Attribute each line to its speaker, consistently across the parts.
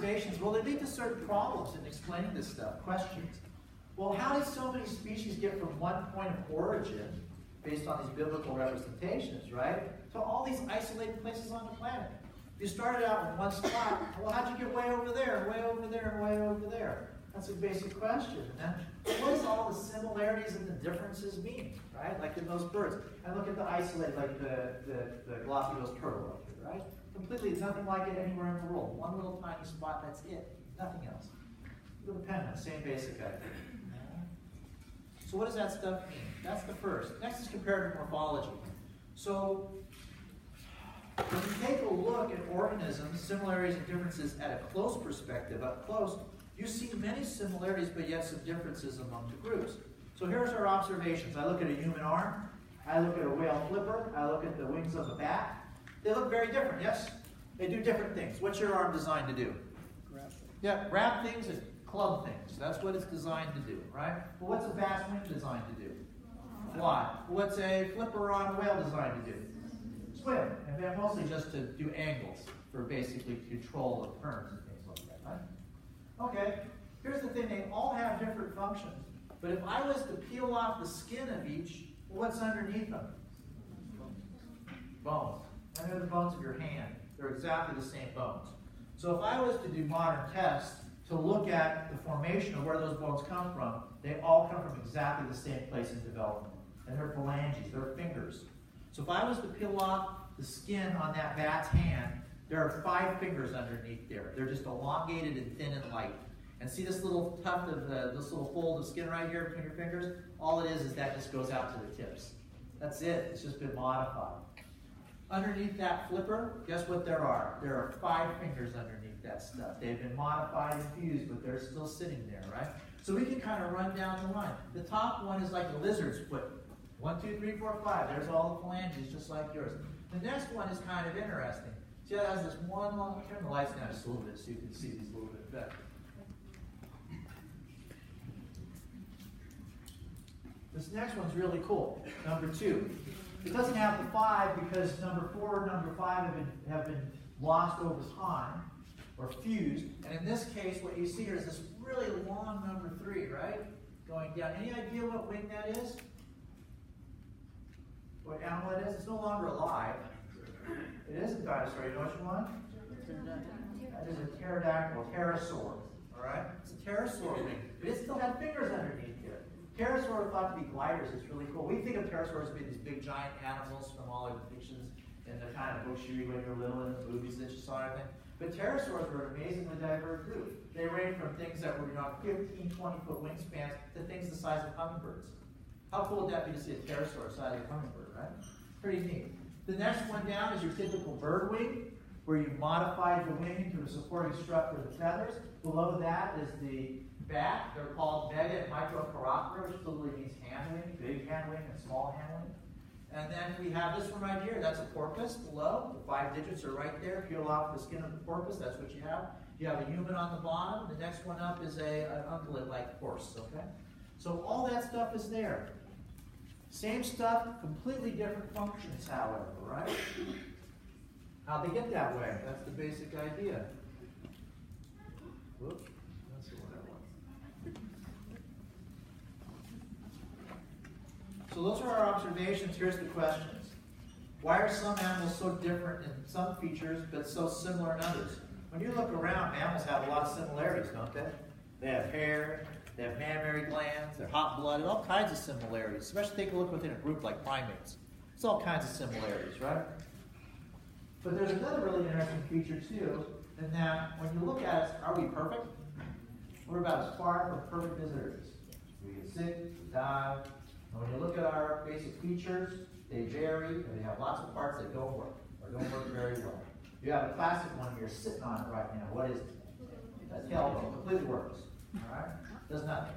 Speaker 1: observations, well, they lead to certain problems in explaining this stuff, questions. Well, how did so many species get from one point of origin, based on these biblical representations, right, to all these isolated places on the planet? You started out in one spot, well, how'd you get way over there, and way over there, and way over there? That's a basic question. And then, what does all the similarities and the differences mean, right? Like in those birds. And look at the isolated, like the glossy-nosed turtle up here, right? Completely, it's nothing like it anywhere in the world. One little tiny spot, that's it. Nothing else. Look at the penguin, same basic idea. So what does that stuff mean? That's the first. Next is comparative morphology. So when you take a look at organisms, similarities and differences at a close perspective, up close, you see many similarities, but yet some differences among the groups. So here's our observations. I look at a human arm. I look at a whale flipper. I look at the wings of a bat. They look very different, yes? They do different things. What's your arm designed to do?
Speaker 2: Grab them.
Speaker 1: Yeah, grab things and club things. That's what it's designed to do, right? Well, what's a bat's wing designed to do? Fly. What's a flipper on a whale designed to do? Swim. And then mostly just to do angles for basically control of turns and things like that, right? Okay, here's the thing. They all have different functions. But if I was to peel off the skin of each, what's underneath them? Bones. And they're the bones of your hand. They're exactly the same bones. So if I was to do modern tests to look at the formation of where those bones come from, they all come from exactly the same place in development. And they're phalanges, they're fingers. So if I was to peel off the skin on that bat's hand, there are 5 fingers underneath there. They're just elongated and thin and light. And see this little tuft of this little fold of skin right here between your fingers? All it is that just goes out to the tips. That's it. It's just been modified. Underneath that flipper, guess what there are? There are 5 fingers underneath that stuff. They've been modified and fused, but they're still sitting there, right? So we can kind of run down the line. The top one is like a lizard's foot. 1, 2, 3, 4, 5. There's all the phalanges, just like yours. The next one is kind of interesting. See, it has this one long, turn the lights down just a little bit so you can see these a little bit better. This next one's really cool, number 2. It doesn't have the 5 because number 4 and number 5 have been lost over time or fused. And in this case, what you see here is this really long number 3, right? Going down. Any idea what wing that is? What animal it is? It's no longer alive. It is a dinosaur. You know which one? That is a pterodactyl, pterosaur. All right? It's a pterosaur wing. But it still had fingers underneath here. Pterosaurs are thought to be gliders. It's really cool. We think of pterosaurs as being these big giant animals from all the depictions in the kind of books you read when you're little in the movies that you saw and everything. But pterosaurs were an amazingly diverse group. They range from things that were 15, 20-foot wingspans to things the size of hummingbirds. How cool would that be to see a pterosaur the size of a hummingbird, right? Pretty neat. The next one down is your typical bird wing, where you modified the wing to a supporting strut for the feathers. Below that is the bat. They're called mega and microcarotera, which literally means hand wing, big hand wing and small hand wing. And then we have this one right here. That's a porpoise below. The 5 digits are right there. Peel off the skin of the porpoise. That's what you have. You have a human on the bottom. The next one up is an ungulate-like horse. Okay. So all that stuff is there. Same stuff, completely different functions, however, right? How'd they get that way? That's the basic idea. Whoops. That's the one I want. So those are our observations. Here's the questions. Why are some animals so different in some features, but so similar in others? When you look around, mammals have a lot of similarities, don't they? They have hair. They have mammary glands, they're hot-blooded, all kinds of similarities, especially take a look within a group like primates. It's all kinds of similarities, right? But there's another really interesting feature, too, in that when you look at us, are we perfect? We're about as far from perfect as there is. We get sick, we die. And when you look at our basic features, they vary, and they have lots of parts that don't work, or don't work very well. You have a classic one, you're sitting on it right now. What is it? That tailbone completely works, all right? Does nothing.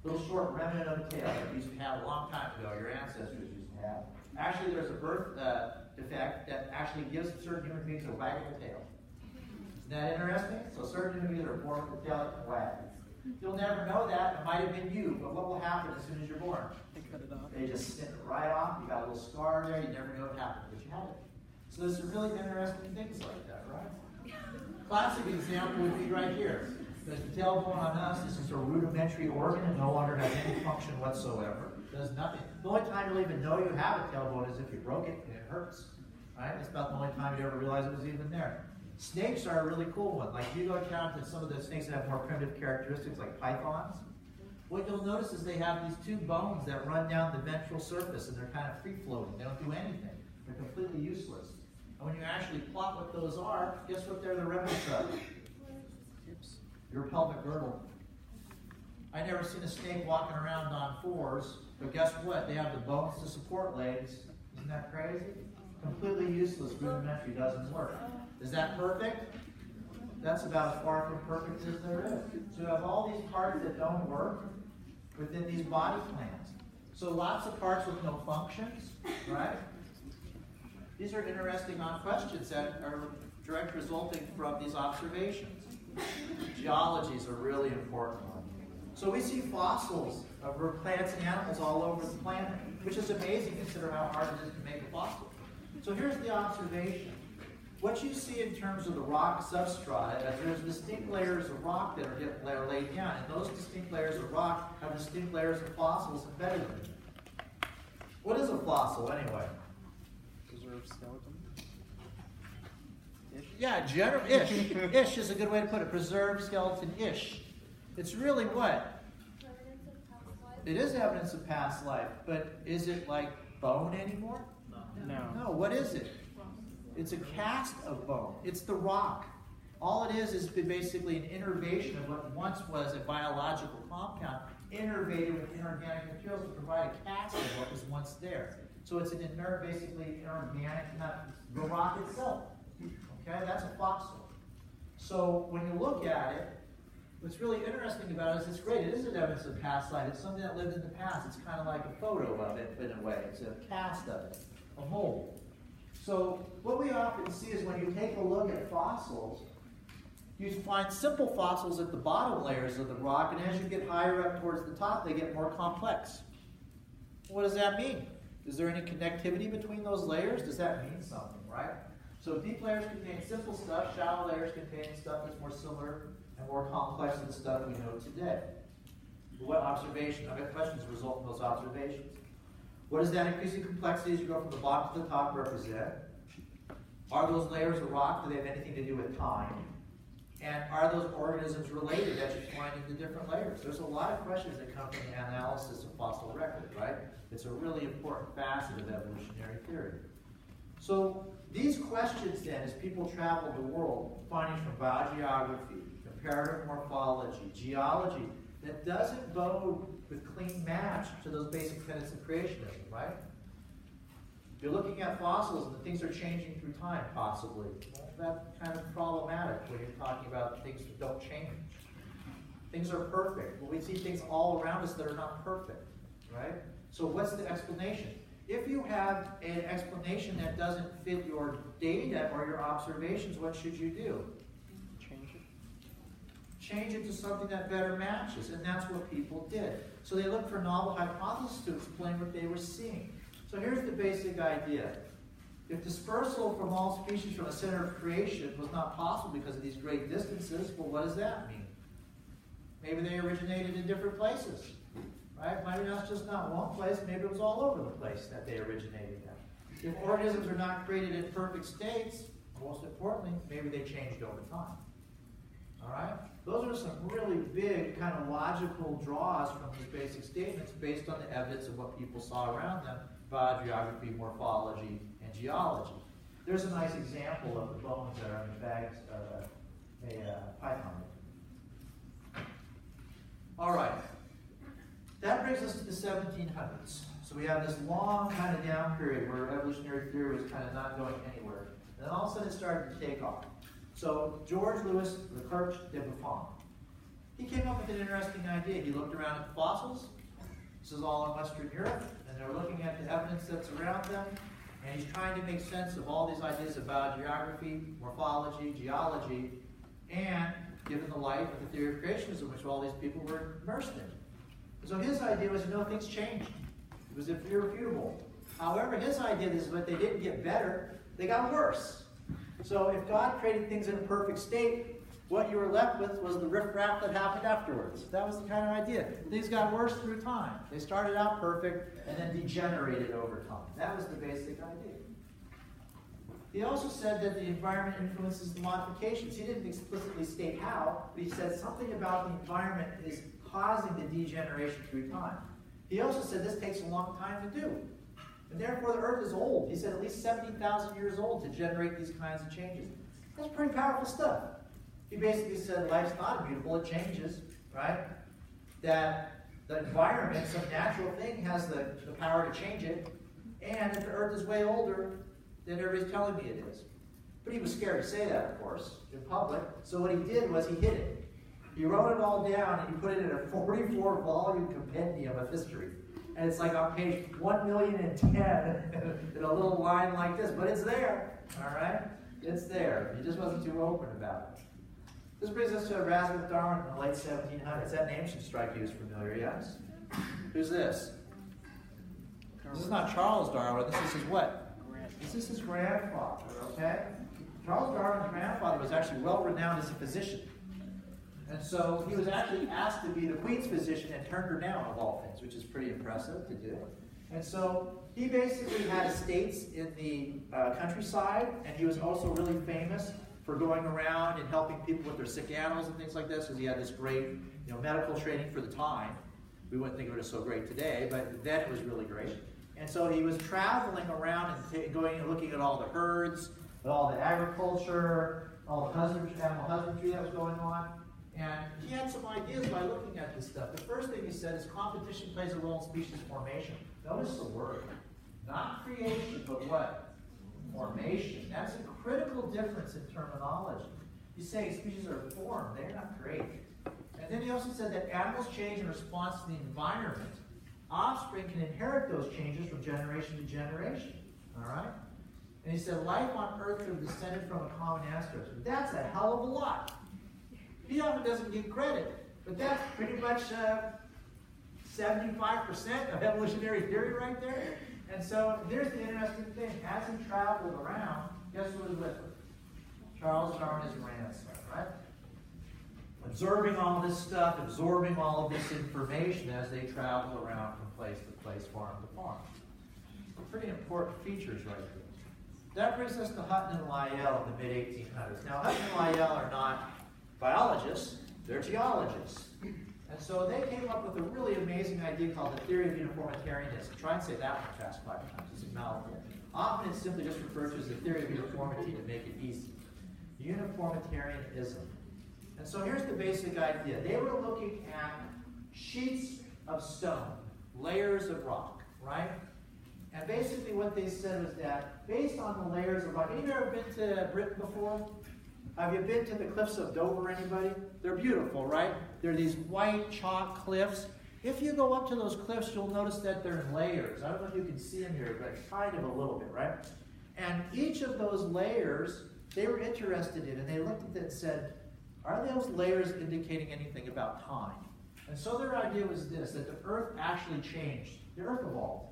Speaker 1: Little short remnant of a tail that you used to have a long time ago, your ancestors used to have. Actually, there's a birth defect that actually gives certain human beings a waggable tail. Isn't that interesting? So certain human beings are born with a tail that can wag. You'll never know that. It might have been you, but what will happen as soon as you're born?
Speaker 2: They cut it off.
Speaker 1: They just snip it right off. You got a little scar there. You never know what happened, but you have it. So there's some really interesting things like that, right? Classic example would be right here. The tailbone on us, this is a rudimentary organ and no longer has any function whatsoever. Does nothing. The only time you'll even know you have a tailbone is if you broke it and it hurts. Right? That's about the only time you ever realize it was even there. Snakes are a really cool one. Like you go down to some of the snakes that have more primitive characteristics like pythons. What you'll notice is they have these two bones that run down the ventral surface and they're kind of free floating. They don't do anything. They're completely useless. And when you actually plot what those are, guess what they're the remnants of? Your pelvic girdle. I never seen a snake walking around on fours, but guess what? They have the bones to support legs. Isn't that crazy? Completely useless, rudimentary, doesn't work. Is that perfect? That's about as far from perfect as there is. So you have all these parts that don't work within these body plans. So lots of parts with no functions, right? These are interesting questions that are direct resulting from these observations. Geology is a really important one. So we see fossils of plants and animals all over the planet, which is amazing considering how hard it is to make a fossil. So here's the observation. What you see in terms of the rock substrata is there's distinct layers of rock that are laid down, and those distinct layers of rock have distinct layers of fossils embedded in them. What is a fossil anyway?
Speaker 2: Preserved skeleton. Ish.
Speaker 1: Yeah, ish. Ish is a good way to put it. Preserved skeleton-ish. It's really what?
Speaker 3: Evidence of past life?
Speaker 1: It is evidence of past life, but is it like bone anymore?
Speaker 2: No.
Speaker 1: No, what is it? It's a cast of bone. It's the rock. All it is basically an innervation of what once was a biological compound, innervated with inorganic materials to provide a cast of what was once there. So it's an inert, basically inorganic, not the rock itself. Okay, that's a fossil. So when you look at it, what's really interesting about it is it's great. It is an evidence of past life. It's something that lived in the past. It's kind of like a photo of it in a way. It's a cast of it, a mold. So what we often see is when you take a look at fossils, you find simple fossils at the bottom layers of the rock, and as you get higher up towards the top, they get more complex. What does that mean? Is there any connectivity between those layers? Does that mean something, right? So deep layers contain simple stuff, shallow layers contain stuff that's more similar and more complex than the stuff we know today. What observation? I've got questions as a result of those observations. What does that increasing complexity as you go from the bottom to the top represent? Are those layers of rock, do they have anything to do with time? And are those organisms related that you find in the different layers? There's a lot of questions that come from the analysis of fossil record, right? It's a really important facet of evolutionary theory. So these questions then, as people travel the world, findings from biogeography, comparative morphology, geology, that doesn't bode with clean match to those basic tenets of creationism, right? You're looking at fossils and things are changing through time, possibly. Well, that's kind of problematic when you're talking about things that don't change. Things are perfect. Well, we see things all around us that are not perfect, right? So what's the explanation? If you have an explanation that doesn't fit your data or your observations, what should you do?
Speaker 2: Change it.
Speaker 1: Change it to something that better matches, and that's what people did. So they looked for novel hypotheses to explain what they were seeing. So here's the basic idea. If dispersal from all species from a center of creation was not possible because of these great distances, well, what does that mean? Maybe they originated in different places, right? Maybe that's just not one place, maybe it was all over the place that they originated at. If organisms are not created in perfect states, most importantly, maybe they changed over time. All right? Those are some really big kind of logical draws from these basic statements based on the evidence of what people saw around them, biogeography, morphology, and geology. There's a nice example of the bones that are in the bags of a python. All right. That brings us to the 1700s. So we have this long kind of down period where evolutionary theory was kind of not going anywhere. And then all of a sudden it started to take off. So George Louis Leclerc de Buffon, he came up with an interesting idea. He looked around at fossils. This is all in Western Europe, and they're looking at the evidence that's around them, and he's trying to make sense of all these ideas about geography, morphology, geology, and given the light of the theory of creationism, which all these people were immersed in. So his idea was, things changed. It was irrefutable. However, his idea is that they didn't get better, they got worse. So if God created things in a perfect state, what you were left with was the riffraff that happened afterwards. That was the kind of idea. Things got worse through time. They started out perfect and then degenerated over time. That was the basic idea. He also said that the environment influences the modifications. He didn't explicitly state how, but he said something about the environment is causing the degeneration through time. He also said this takes a long time to do. And therefore the earth is old. He said at least 70,000 years old to generate these kinds of changes. That's pretty powerful stuff. He basically said life's not immutable, it changes, right? That the environment, some natural thing, has the power to change it. And if the earth is way older, then everybody's telling me it is. But he was scared to say that, of course, in public. So what he did was he hid it. He wrote it all down and he put it in a 44-volume compendium of history. And it's like on page 1,010,000 in a little line like this. But it's there, all right? It's there. He just wasn't too open about it. This brings us to Erasmus Darwin in the late 1700s. That name should strike you as familiar, yes? Who's this? This is not Charles Darwin. This is his what? This is his grandfather, okay? Charles Darwin's grandfather was actually well-renowned as a physician. And so he was actually asked to be the Queen's physician and turned her down, of all things, which is pretty impressive to do. And so he basically had estates in the countryside, and he was also really famous for going around and helping people with their sick animals and things like this, because he had this great, medical training for the time. We wouldn't think of it as so great today, but then it was really great. And so he was traveling around and going and looking at all the herds, all the agriculture, all the animal husbandry that was going on. And he had some ideas by looking at this stuff. The first thing he said is competition plays a role in species formation. Notice the word. Not creation, but what? Formation. That's a critical difference in terminology. You say species are formed, they're not created. And then he also said that animals change in response to the environment. Offspring can inherit those changes from generation to generation. All right? And he said life on Earth could have descended from a common ancestor. That's a hell of a lot. He often doesn't get credit, but that's pretty much 75% of evolutionary theory right there. And so there's the interesting thing. As he traveled around, guess who was with him? Charles Darwin, his grandson, right? Observing all this stuff, absorbing all of this information as they travel around from place to place, farm to farm. Pretty important features right there. That brings us to Hutton and Lyell in the mid-1800s. Now, Hutton and Lyell are not biologists, they're geologists. And so they came up with a really amazing idea called the theory of uniformitarianism. Try and say that one fast 5 times. It's a mouthful. Often it's simply just referred to as the theory of uniformity to make it easy. Uniformitarianism. And so here's the basic idea. They were looking at sheets of stone, layers of rock, right? And basically what they said was that based on the layers of rock, have you ever been to Britain before? Have you been to the cliffs of Dover, anybody? They're beautiful, right? They're these white chalk cliffs. If you go up to those cliffs, you'll notice that they're in layers. I don't know if you can see them here, but kind of a little bit, right? And each of those layers, they were interested in, and they looked at it and said, are those layers indicating anything about time? And so their idea was this, that the Earth actually changed. The Earth evolved.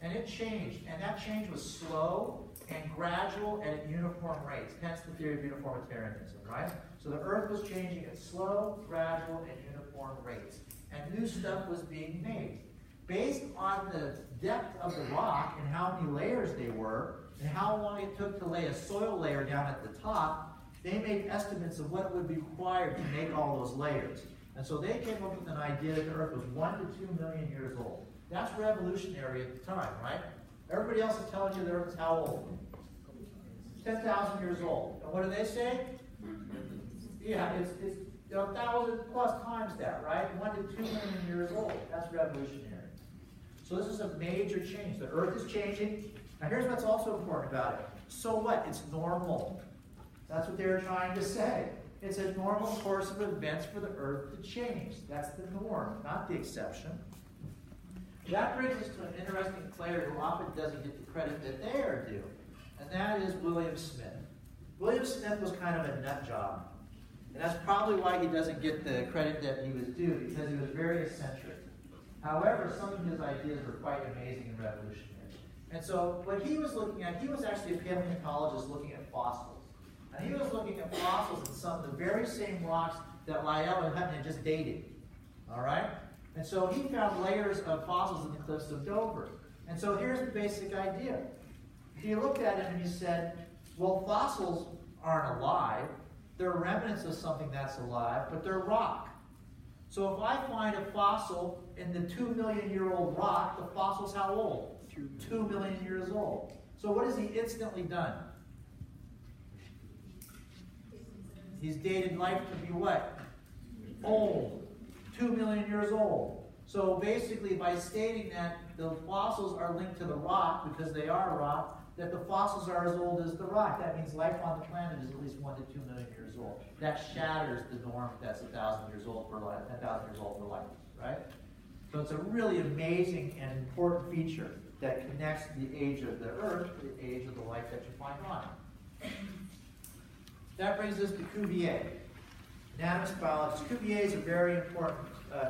Speaker 1: And it changed, and that change was slow and gradual and at uniform rates. Hence the theory of uniformitarianism, right? So the Earth was changing at slow, gradual, and uniform rates. And new stuff was being made. Based on the depth of the rock and how many layers they were, and how long it took to lay a soil layer down at the top, they made estimates of what would be required to make all those layers. And so they came up with an idea that the Earth was 1 to 2 million years old. That's revolutionary at the time, right? Everybody else is telling you the Earth is how old? 10,000 years old. And what do they say? Yeah, it's 1,000 plus times that, right? 1 to 2 million years old. That's revolutionary. So this is a major change. The Earth is changing. Now here's what's also important about it. So what? It's normal. That's what they were trying to say. It's a normal course of events for the Earth to change. That's the norm, not the exception. That brings us to an interesting player who often doesn't get the credit that they are due, and that is William Smith. William Smith was kind of a nut job, and that's probably why he doesn't get the credit that he was due, because he was very eccentric. However, some of his ideas were quite amazing and revolutionary. And so what he was looking at, he was actually a paleontologist looking at fossils. And he was looking at fossils in some of the very same rocks that Lyell and Hutton had just dated. All right? And so he found layers of fossils in the cliffs of Dover. And so here's the basic idea. He looked at it and he said, well, fossils aren't alive. They're remnants of something that's alive, but they're rock. So if I find a fossil in the 2 million year old rock, the fossil's how old? 2 million years old. So what has he instantly done? He's dated life to be what? Old. 2 million years old. So basically by stating that the fossils are linked to the rock, because they are rock, that the fossils are as old as the rock. That means life on the planet is at least 1 to 2 million years old. That shatters the norm that's 1,000 years old for life, 10,000 years old for life, right? So it's a really amazing and important feature that connects the age of the Earth to the age of the life that you find on it. That brings us to Cuvier. Anatomist biologist. Cuvier is a very important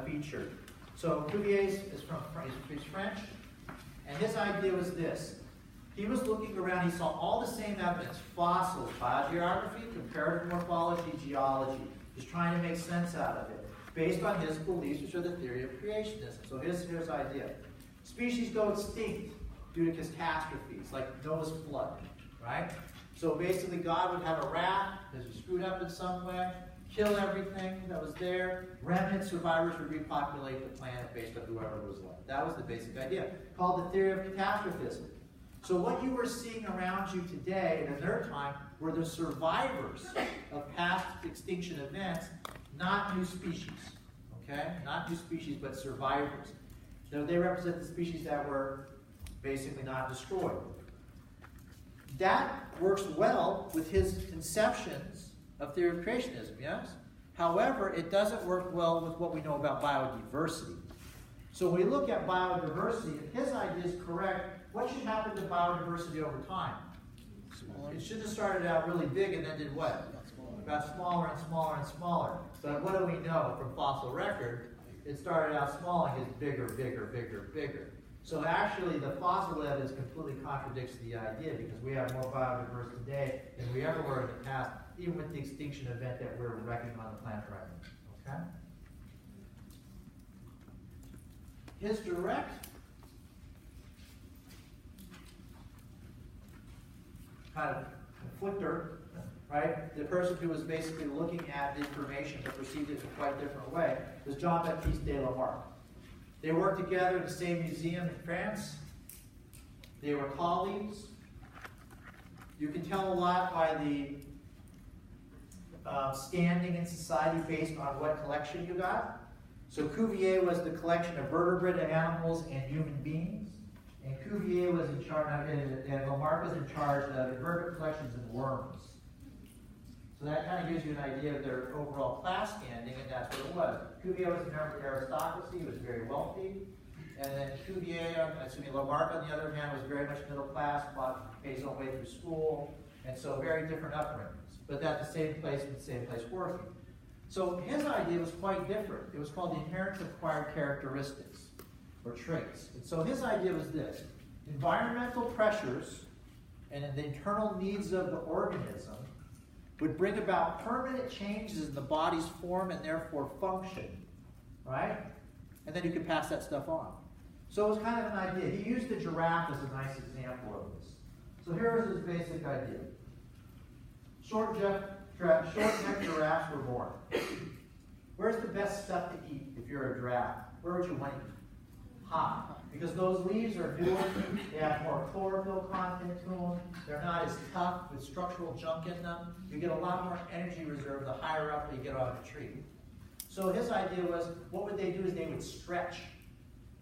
Speaker 1: feature. So Cuvier is he's French, and his idea was this. He was looking around, he saw all the same evidence, fossils, biogeography, comparative morphology, geology. He's trying to make sense out of it, based on his beliefs, which are the theory of creationism. So here's his idea. Species go extinct due to catastrophes, like Noah's flood, right? So basically God would have a raft, because he screwed up in some way, kill everything that was there. Remnant survivors would repopulate the planet based on whoever was left. That was the basic idea, called the theory of catastrophism. So what you were seeing around you today and in their time were the survivors of past extinction events, not new species. Okay? Not new species, but survivors. So they represent the species that were basically not destroyed. That works well with his conceptions of theory of creationism, yes? However, it doesn't work well with what we know about biodiversity. So when we look at biodiversity, if his idea is correct, what should happen to biodiversity over time? It should have started out really big and then did what? Got smaller and smaller and smaller. But what do we know from fossil record? It started out small and gets bigger, bigger, bigger, bigger. So actually the fossil evidence completely contradicts the idea, because we have more biodiversity today than we ever were in the past, even with the extinction event that we're reckoning on the planet right now. Okay? His direct kind of conflictor, right? The person who was basically looking at the information but perceived it in a quite different way was Jean-Baptiste de Lamarck. They worked together in the same museum in France. They were colleagues. You can tell a lot by the standing in society based on what collection you got. So Cuvier was the collection of vertebrate animals and human beings. And Cuvier was in charge, and Lamarck was in charge of invertebrate collections and worms. So that kind of gives you an idea of their overall class standing, and that's what it was. Cuvier was a member of the aristocracy, he was very wealthy. And then Lamarck, on the other hand, was very much middle class, paid his own way through school, and so very different upbringings. But at the same place, in the same place working. So his idea was quite different. It was called the inherent acquired characteristics, or traits. And so his idea was this: environmental pressures and the internal needs of the organism would bring about permanent changes in the body's form and therefore function, right? And then you could pass that stuff on. So it was kind of an idea. He used the giraffe as a nice example of this. So here's his basic idea. Short-necked giraffes were born. Where's the best stuff to eat if you're a giraffe? Where would you want to eat? Hot. Because those leaves are newer, they have more chlorophyll content to them, they're not as tough with structural junk in them. You get a lot more energy reserve the higher up you get on the tree. So his idea was, what would they do is they would stretch.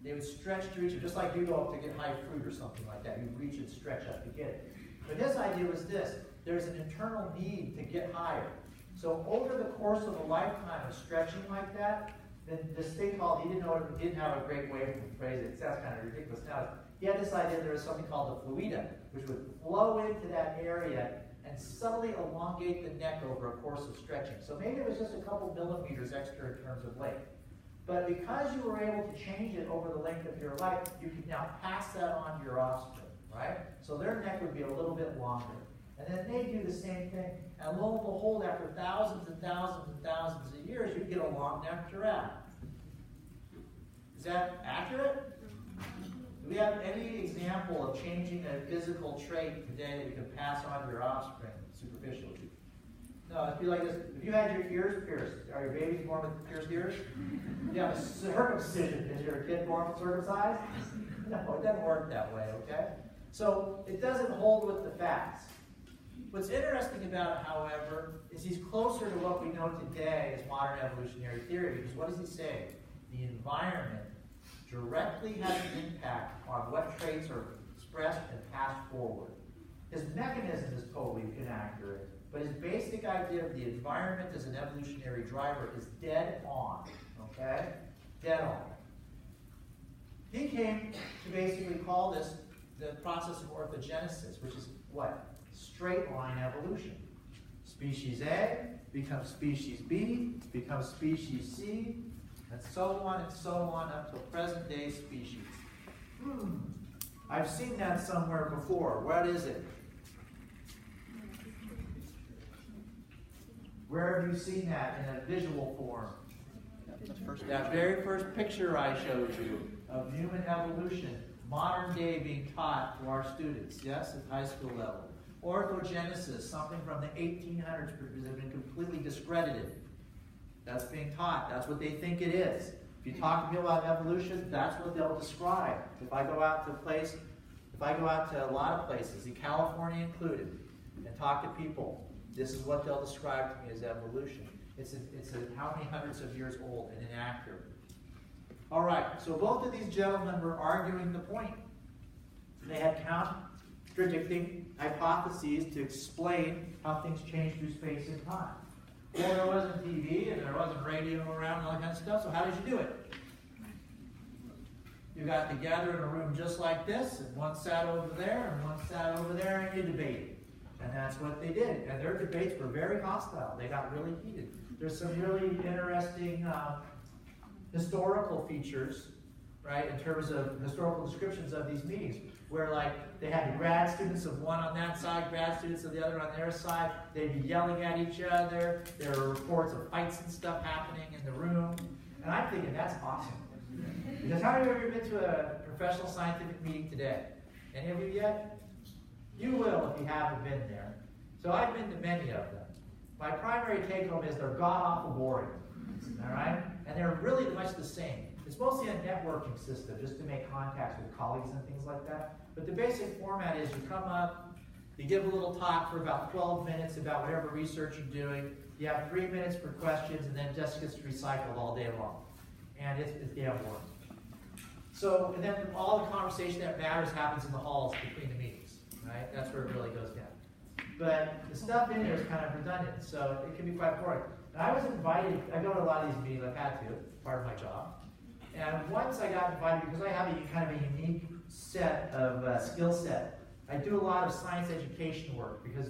Speaker 1: They would stretch to reach it, just like you go up to get high fruit or something like that. You reach and stretch up to get it. But his idea was this: there's an internal need to get higher. So over the course of a lifetime of stretching like that, then this thing called, he didn't have a great way to phrase it, that's kind of ridiculous now. He had this idea there was something called the fluida, which would flow into that area and subtly elongate the neck over a course of stretching. So maybe it was just a couple millimeters extra in terms of length. But because you were able to change it over the length of your life, you can now pass that on to your offspring, right? So their neck would be a little bit longer. And then they do the same thing. And lo and behold, after thousands and thousands and thousands of years, you get a long-necked giraffe. Is that accurate? Do we have any example of changing a physical trait today that you can pass on to your offspring superficially? No, it'd be like this. If you had your ears pierced, are your babies born with pierced ears? You have a circumcision. Is your kid born circumcised? No, it doesn't work that way, okay? So it doesn't hold with the facts. What's interesting about it, however, is he's closer to what we know today as modern evolutionary theory, because what does he say? The environment directly has an impact on what traits are expressed and passed forward. His mechanism is totally inaccurate, but his basic idea of the environment as an evolutionary driver is dead on, okay? Dead on. He came to basically call this the process of orthogenesis, which is what? Straight line evolution. Species A becomes species B, becomes species C, and so on up to present day species. I've seen that somewhere before. What is it? Where have you seen that in a visual form? That very first picture I showed you of human evolution, modern day being taught to our students, yes, at high school level. Orthogenesis, something from the 1800s has been completely discredited. That's being taught. That's what they think it is. If you talk to people about evolution, that's what they'll describe. If I go out to a lot of places, in California included, and talk to people, this is what they'll describe to me as evolution. It's how many hundreds of years old and inaccurate. All right, so both of these gentlemen were arguing the point. They had contradicting hypotheses to explain how things change through space and time. Well, there wasn't TV and there wasn't radio around and all that kind of stuff, so how did you do it? You got together in a room just like this, and one sat over there and one sat over there, and you debated. And that's what they did. And their debates were very hostile. They got really heated. There's some really interesting historical features, right, in terms of historical descriptions of these meetings, where like they had the grad students of one on that side, grad students of the other on their side. They'd be yelling at each other. There were reports of fights and stuff happening in the room. And I'm thinking, that's awesome. Because how have you ever been to a professional scientific meeting today? Any of you yet? You will if you haven't been there. So I've been to many of them. My primary take-home is they're god-awful boring. All right? And they're really much the same. It's mostly a networking system just to make contacts with colleagues and things like that. But the basic format is you come up, you give a little talk for about 12 minutes about whatever research you're doing. You have 3 minutes for questions, and then it just gets recycled all day long. And it's damn boring. So, and then all the conversation that matters happens in the halls between the meetings. Right? That's where it really goes down. But the stuff in there is kind of redundant, so it can be quite boring. And I was invited, I go to a lot of these meetings, I've had to, part of my job. And once I got invited, because I have a kind of a unique set of skill set, I do a lot of science education work, because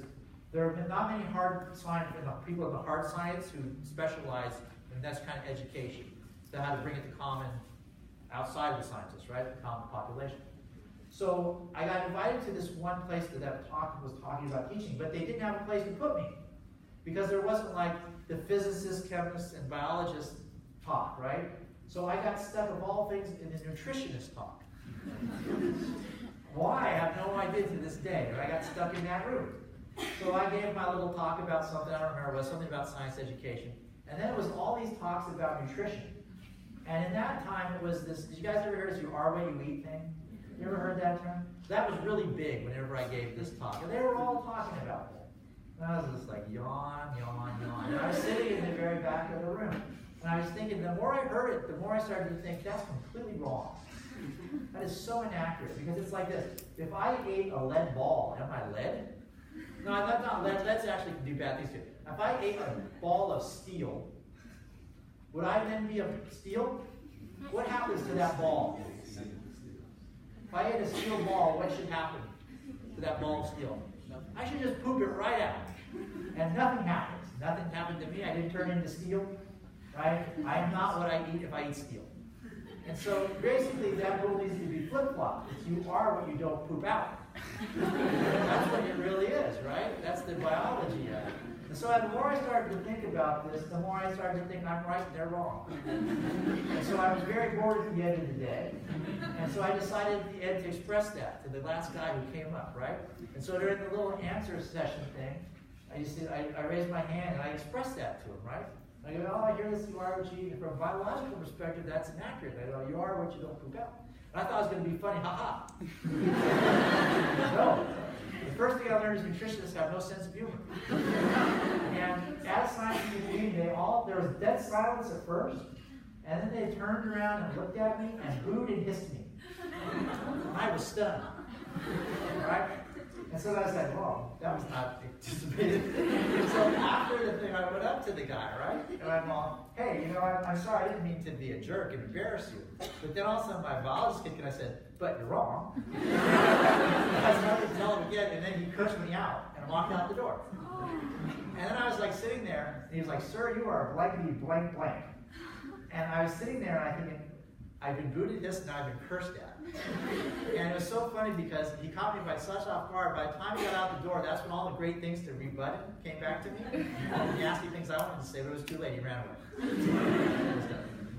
Speaker 1: there have been not many hard science, people in the hard science who specialize in that kind of education. So how to bring it to common outside of the scientists, right? The common population. So I got invited to this one place that was talking about teaching, but they didn't have a place to put me. Because there wasn't like the physicists, chemists, and biologists talk, right? So I got stuck of all things in the nutritionist talk. Why? I have no idea to this day, but I got stuck in that room. So I gave my little talk about something, I don't remember, it was something about science education. And then it was all these talks about nutrition. And in that time it was this, did you guys ever hear this, you are what you eat thing? You ever heard that term? That was really big whenever I gave this talk. And they were all talking about that. And I was just like, yawn, yawn, yawn. And I was sitting in the very back of the room. And I was thinking, the more I heard it, the more I started to think, that's completely wrong. That is so inaccurate. Because it's like this. If I ate a lead ball, am I lead? No, not lead. Leads actually can do bad things too. If I ate a ball of steel, would I then be a steel? What happens to that ball? If I ate a steel ball, what should happen to that ball of steel? I should just poop it right out. And nothing happens. Nothing happened to me. I didn't turn into steel. Right? I am not what I eat if I eat steel. And so basically that rule needs to be flip-flopped. It's you are what you don't poop out. That's what it really is, right? That's the biology of it. And so the more I started to think about this, the more I started to think I'm right and they're wrong. And so I was very bored at the end of the day. And so I decided at the end to express that to the last guy who came up, right? And so during the little answer session thing, I raised my hand and I expressed that to him, right? I go, oh, I hear this, you are what you eat. From a biological perspective, that's inaccurate. I go, you are what you don't poop out. And I thought it was going to be funny, haha. No. The first thing I learned is nutritionists have no sense of humor. And at a scientific meeting, there was dead silence at first, and then they turned around and looked at me and booed and hissed me. I was stunned. Right? And so I said, well, that was not anticipated. And so after the thing, I went up to the guy, right? And I'm all, hey, you know, I'm sorry, I didn't mean to be a jerk and embarrass you. But then all of a sudden my biologist kicked in, I said, but you're wrong. I started to tell him again, and then he pushed me out and walked out the door. And then I was like sitting there, and he was like, sir, you are blankety blank blank. And I was sitting there and I thinking, I've been booted this and I've been cursed at. And it was so funny because he caught me by such off guard. By the time he got out the door, that's when all the great things to rebut it came back to me. All the nasty things I wanted to say, but it was too late. He ran away.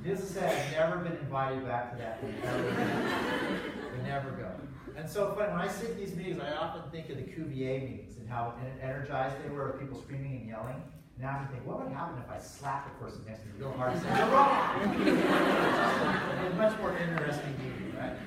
Speaker 1: This is said, I've never been invited back to that meeting. We never go. And so funny, when I sit in these meetings, I often think of the Cuvier meetings and how energized they were, people screaming and yelling. Now I think, what would happen if I slapped the person next to me real hard and said, you're wrong? It's much more interesting meeting, right?